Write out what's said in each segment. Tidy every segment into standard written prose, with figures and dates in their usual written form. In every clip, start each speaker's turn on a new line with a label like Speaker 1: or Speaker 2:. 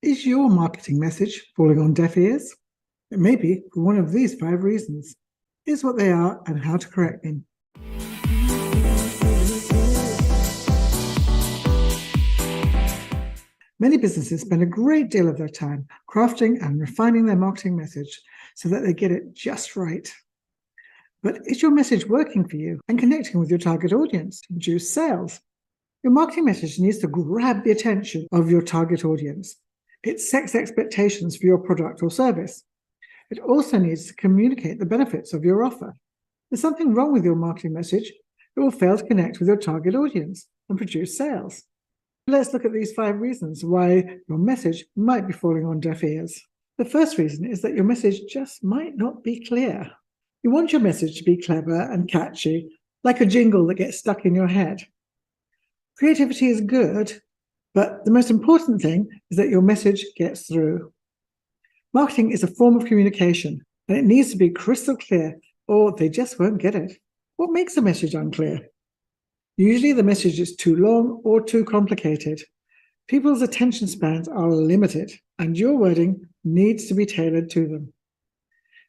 Speaker 1: Is your marketing message falling on deaf ears? It may be for one of these 5 reasons. Here's what they are and how to correct them. Many businesses spend a great deal of their time crafting and refining their marketing message so that they get it just right. But is your message working for you and connecting with your target audience to produce sales? Your marketing message needs to grab the attention of your target audience. It sets expectations for your product or service. It also needs to communicate the benefits of your offer. If there's something wrong with your marketing message, it will fail to connect with your target audience and produce sales. Let's look at these 5 reasons why your message might be falling on deaf ears. The first reason is that your message just might not be clear. You want your message to be clever and catchy, like a jingle that gets stuck in your head. Creativity is good, but the most important thing is that your message gets through. Marketing is a form of communication, and it needs to be crystal clear, or they just won't get it. What makes a message unclear? Usually the message is too long or too complicated. People's attention spans are limited, and your wording needs to be tailored to them.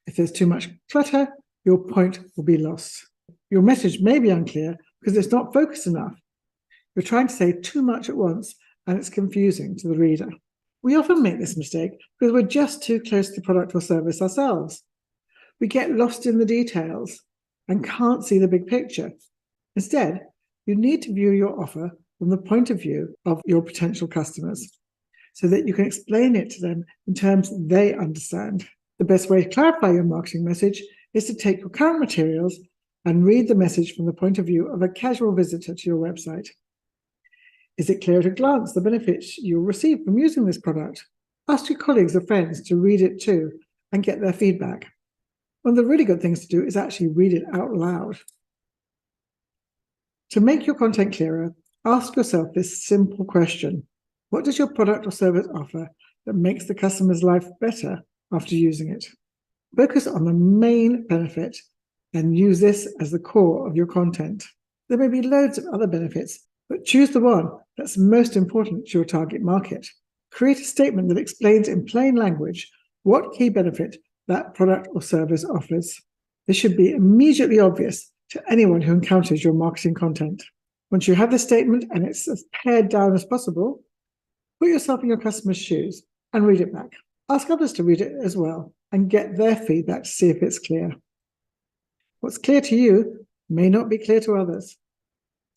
Speaker 1: If there's too much clutter, your point will be lost. Your message may be unclear because it's not focused enough. You're trying to say too much at once, and it's confusing to the reader. We often make this mistake because we're just too close to the product or service ourselves. We get lost in the details and can't see the big picture. Instead, you need to view your offer from the point of view of your potential customers so that you can explain it to them in terms they understand. The best way to clarify your marketing message is to take your current materials and read the message from the point of view of a casual visitor to your website. Is it clear at a glance the benefits you'll receive from using this product? Ask your colleagues or friends to read it too and get their feedback. One of the really good things to do is actually read it out loud. To make your content clearer, ask yourself this simple question. What does your product or service offer that makes the customer's life better after using it? Focus on the main benefit and use this as the core of your content. There may be loads of other benefits, but choose the one that's most important to your target market. Create a statement that explains in plain language what key benefit that product or service offers. This should be immediately obvious to anyone who encounters your marketing content. Once you have the statement and it's as pared down as possible, put yourself in your customer's shoes and read it back. Ask others to read it as well and get their feedback to see if it's clear. What's clear to you may not be clear to others.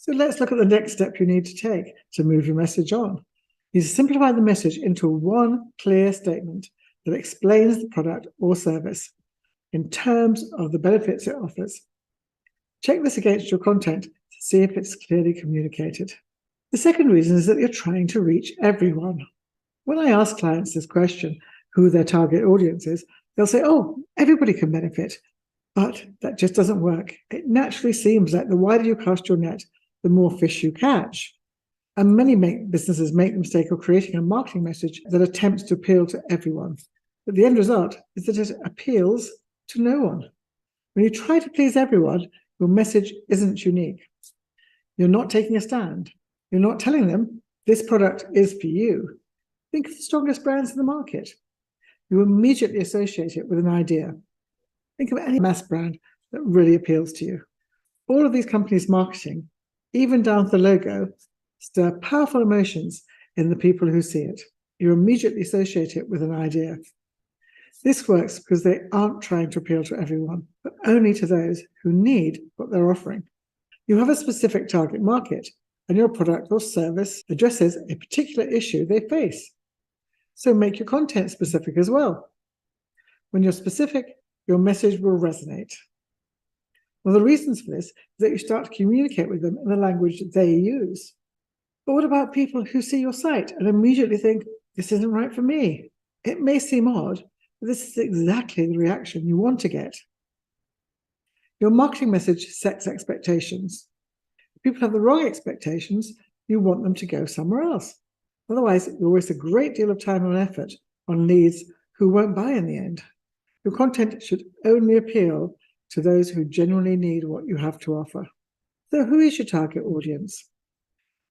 Speaker 1: So let's look at the next step you need to take to move your message on. You simplify the message into one clear statement that explains the product or service in terms of the benefits it offers. Check this against your content to see if it's clearly communicated. The second reason is that you're trying to reach everyone. When I ask clients this question, who their target audience is, they'll say, oh, everybody can benefit. But that just doesn't work. It naturally seems like the wider you cast your net, the more fish you catch. And many businesses make the mistake of creating a marketing message that attempts to appeal to everyone. But the end result is that it appeals to no one. When you try to please everyone, your message isn't unique. You're not taking a stand. You're not telling them this product is for you. Think of the strongest brands in the market. You immediately associate it with an idea. Think of any mass brand that really appeals to you. All of these companies' marketing, even down to the logo, stir powerful emotions in the people who see it. You immediately associate it with an idea. This works because they aren't trying to appeal to everyone, but only to those who need what they're offering. You have a specific target market, and your product or service addresses a particular issue they face. So make your content specific as well. When you're specific, your message will resonate. One of the reasons for this is that you start to communicate with them in the language they use. But what about people who see your site and immediately think, this isn't right for me? It may seem odd, but this is exactly the reaction you want to get. Your marketing message sets expectations. If people have the wrong expectations, you want them to go somewhere else. Otherwise, you'll waste a great deal of time and effort on leads who won't buy in the end. Your content should only appeal to those who genuinely need what you have to offer. So who is your target audience?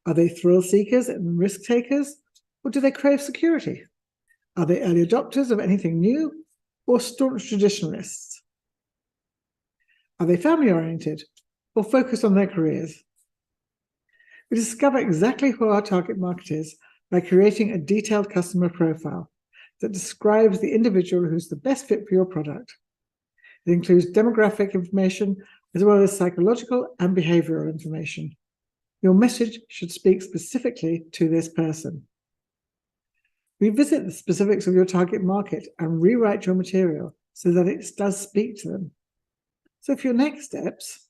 Speaker 1: Are they thrill seekers and risk takers, or do they crave security? Are they early adopters of anything new or staunch traditionalists? Are they family-oriented or focused on their careers? We discover exactly who our target market is by creating a detailed customer profile that describes the individual who's the best fit for your product. It includes demographic information as well as psychological and behavioral information. Your message should speak specifically to this person. Revisit the specifics of your target market and rewrite your material so that it does speak to them. So for your next steps,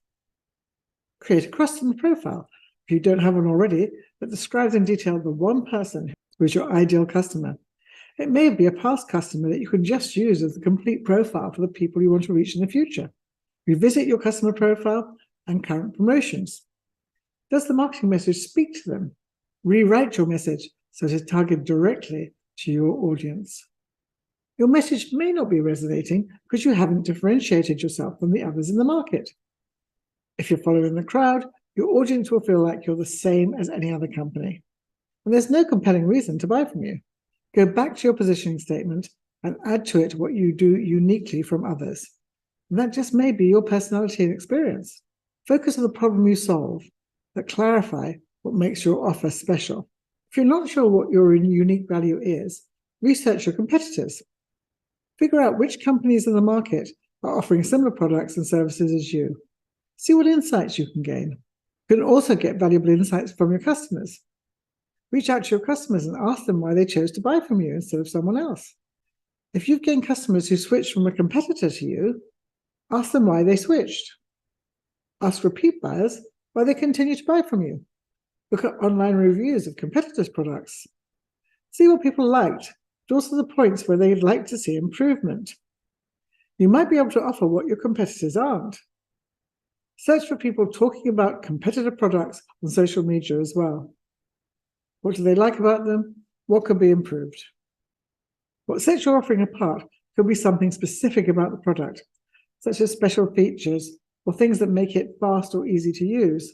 Speaker 1: create a customer profile, if you don't have one already, that describes in detail the one person who is your ideal customer. It may be a past customer that you can just use as the complete profile for the people you want to reach in the future. Revisit your customer profile and current promotions. Does the marketing message speak to them? Rewrite your message so it is targeted directly to your audience. Your message may not be resonating because you haven't differentiated yourself from the others in the market. If you're following the crowd, your audience will feel like you're the same as any other company. And there's no compelling reason to buy from you. Go back to your positioning statement and add to it what you do uniquely from others. And that just may be your personality and experience. Focus on the problem you solve, but clarify what makes your offer special. If you're not sure what your unique value is, research your competitors. Figure out which companies in the market are offering similar products and services as you. See what insights you can gain. You can also get valuable insights from your customers. Reach out to your customers and ask them why they chose to buy from you instead of someone else. If you've gained customers who switched from a competitor to you, ask them why they switched. Ask repeat buyers why they continue to buy from you. Look at online reviews of competitors' products. See what people liked, but also the points where they'd like to see improvement. You might be able to offer what your competitors aren't. Search for people talking about competitor products on social media as well. What do they like about them? What could be improved? What sets your offering apart could be something specific about the product, such as special features or things that make it fast or easy to use.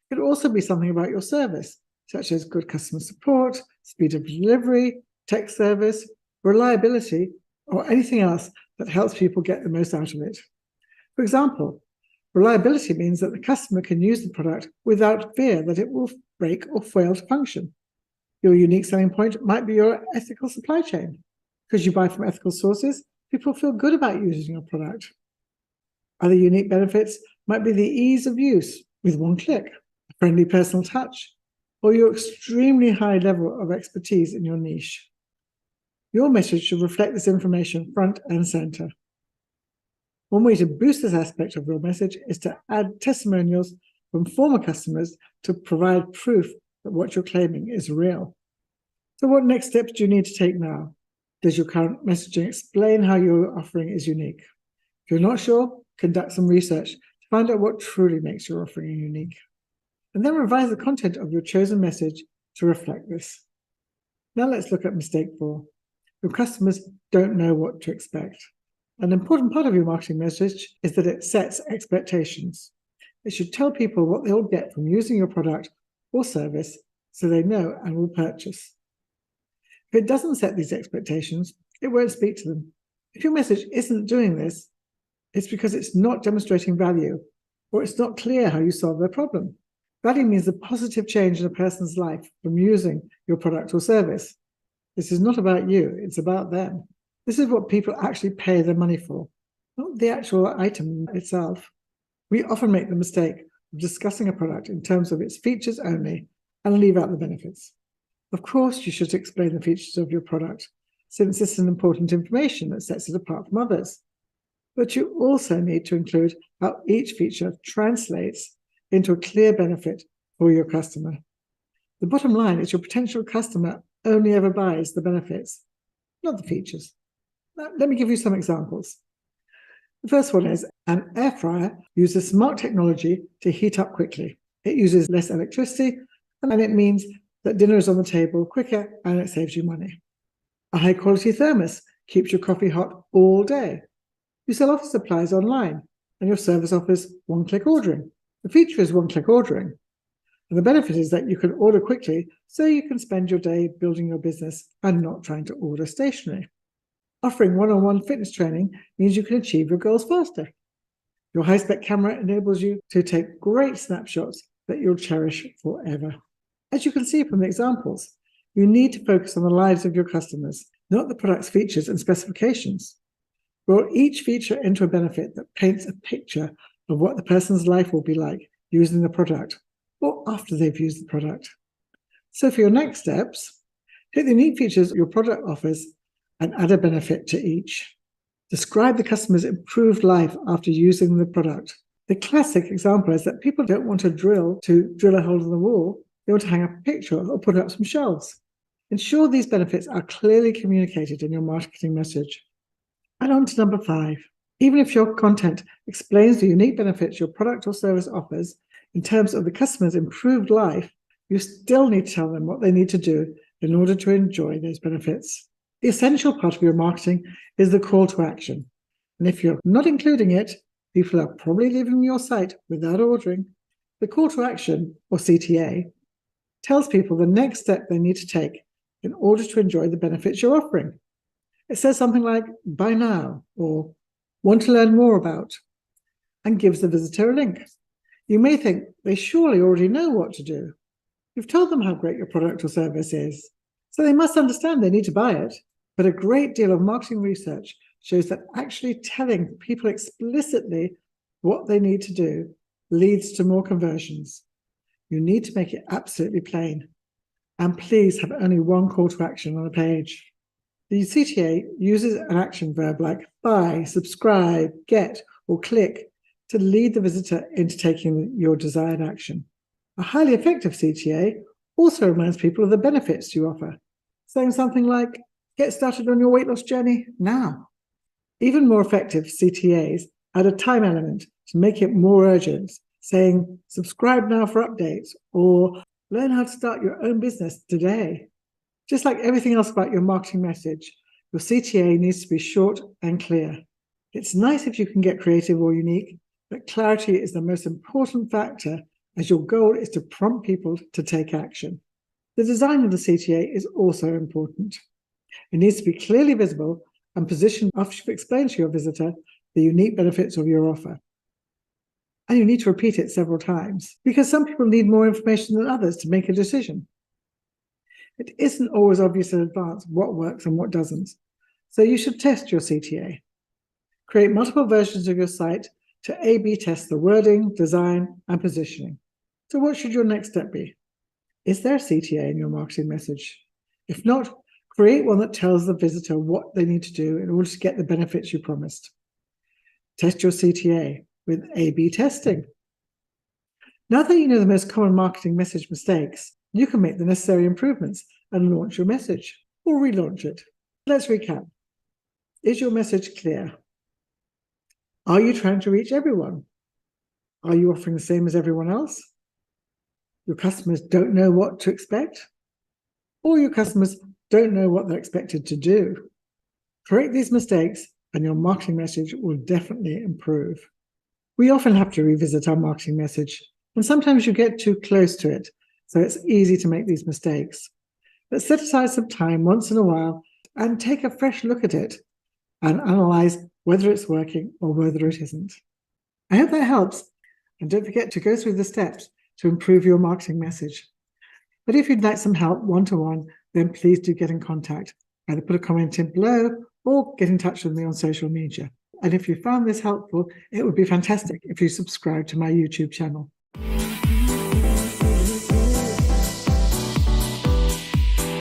Speaker 1: It could also be something about your service, such as good customer support, speed of delivery, tech service, reliability, or anything else that helps people get the most out of it. For example, reliability means that the customer can use the product without fear that it will break or fail to function. Your unique selling point might be your ethical supply chain. Because you buy from ethical sources, people feel good about using your product. Other unique benefits might be the ease of use with one click, a friendly personal touch, or your extremely high level of expertise in your niche. Your message should reflect this information front and center. One way to boost this aspect of your message is to add testimonials from former customers to provide proof that what you're claiming is real. So what next steps do you need to take now? Does your current messaging explain how your offering is unique? If you're not sure, conduct some research to find out what truly makes your offering unique. And then revise the content of your chosen message to reflect this. Now let's look at mistake 4. Your customers don't know what to expect. An important part of your marketing message is that it sets expectations. It should tell people what they'll get from using your product or service so they know and will purchase. If it doesn't set these expectations, it won't speak to them. If your message isn't doing this, it's because it's not demonstrating value, or it's not clear how you solve their problem. Value means a positive change in a person's life from using your product or service. This is not about you, it's about them. This is what people actually pay their money for, not the actual item itself. We often make the mistake of discussing a product in terms of its features only and leave out the benefits. Of course, you should explain the features of your product, since this is an important information that sets it apart from others. But you also need to include how each feature translates into a clear benefit for your customer. The bottom line is your potential customer only ever buys the benefits, not the features. Now, let me give you some examples. The first one is an air fryer uses smart technology to heat up quickly. It uses less electricity, and it means that dinner is on the table quicker and it saves you money. A high-quality thermos keeps your coffee hot all day. You sell office supplies online, and your service offers one-click ordering. The feature is one-click ordering. And the benefit is that you can order quickly, so you can spend your day building your business and not trying to order stationery. Offering one-on-one fitness training means you can achieve your goals faster. Your high-spec camera enables you to take great snapshots that you'll cherish forever. As you can see from the examples, you need to focus on the lives of your customers, not the product's features and specifications. Roll each feature into a benefit that paints a picture of what the person's life will be like using the product or after they've used the product. So for your next steps, take the unique features your product offers and add a benefit to each. Describe the customer's improved life after using the product. The classic example is that people don't want a drill to drill a hole in the wall. They want to hang up a picture or put up some shelves. Ensure these benefits are clearly communicated in your marketing message. And on to number 5. Even if your content explains the unique benefits your product or service offers in terms of the customer's improved life, you still need to tell them what they need to do in order to enjoy those benefits. The essential part of your marketing is the call to action. And if you're not including it, people are probably leaving your site without ordering. The call to action, or CTA, tells people the next step they need to take in order to enjoy the benefits you're offering. It says something like, buy now, or want to learn more about, and gives the visitor a link. You may think they surely already know what to do. You've told them how great your product or service is, so they must understand they need to buy it. But a great deal of marketing research shows that actually telling people explicitly what they need to do leads to more conversions. You need to make it absolutely plain. And please have only one call to action on a page. The CTA uses an action verb like buy, subscribe, get, or click to lead the visitor into taking your desired action. A highly effective CTA also reminds people of the benefits you offer, saying something like, get started on your weight loss journey now. Even more effective CTAs add a time element to make it more urgent, saying, subscribe now for updates, or learn how to start your own business today. Just like everything else about your marketing message, your CTA needs to be short and clear. It's nice if you can get creative or unique, but clarity is the most important factor, as your goal is to prompt people to take action. The design of the CTA is also important. It needs to be clearly visible and positioned after you've explained to your visitor the unique benefits of your offer. And you need to repeat it several times, because some people need more information than others to make a decision. It isn't always obvious in advance what works and what doesn't, so you should test your CTA. Create multiple versions of your site to A/B test the wording, design, and positioning. So what should your next step be? Is there a CTA in your marketing message? If not, create one that tells the visitor what they need to do in order to get the benefits you promised. Test your CTA with A/B testing. Now that you know the most common marketing message mistakes, you can make the necessary improvements and launch your message or relaunch it. Let's recap. Is your message clear? Are you trying to reach everyone? Are you offering the same as everyone else? Your customers don't know what to expect? Or your customers don't know what they're expected to do? Correct these mistakes and your marketing message will definitely improve. We often have to revisit our marketing message, and sometimes you get too close to it, so it's easy to make these mistakes. But set aside some time once in a while and take a fresh look at it and analyze whether it's working or whether it isn't. I hope that helps, and don't forget to go through the steps to improve your marketing message. But if you'd like some help one-to-one, then please do get in contact. Either put a comment in below or get in touch with me on social media. And if you found this helpful, it would be fantastic if you subscribe to my YouTube channel.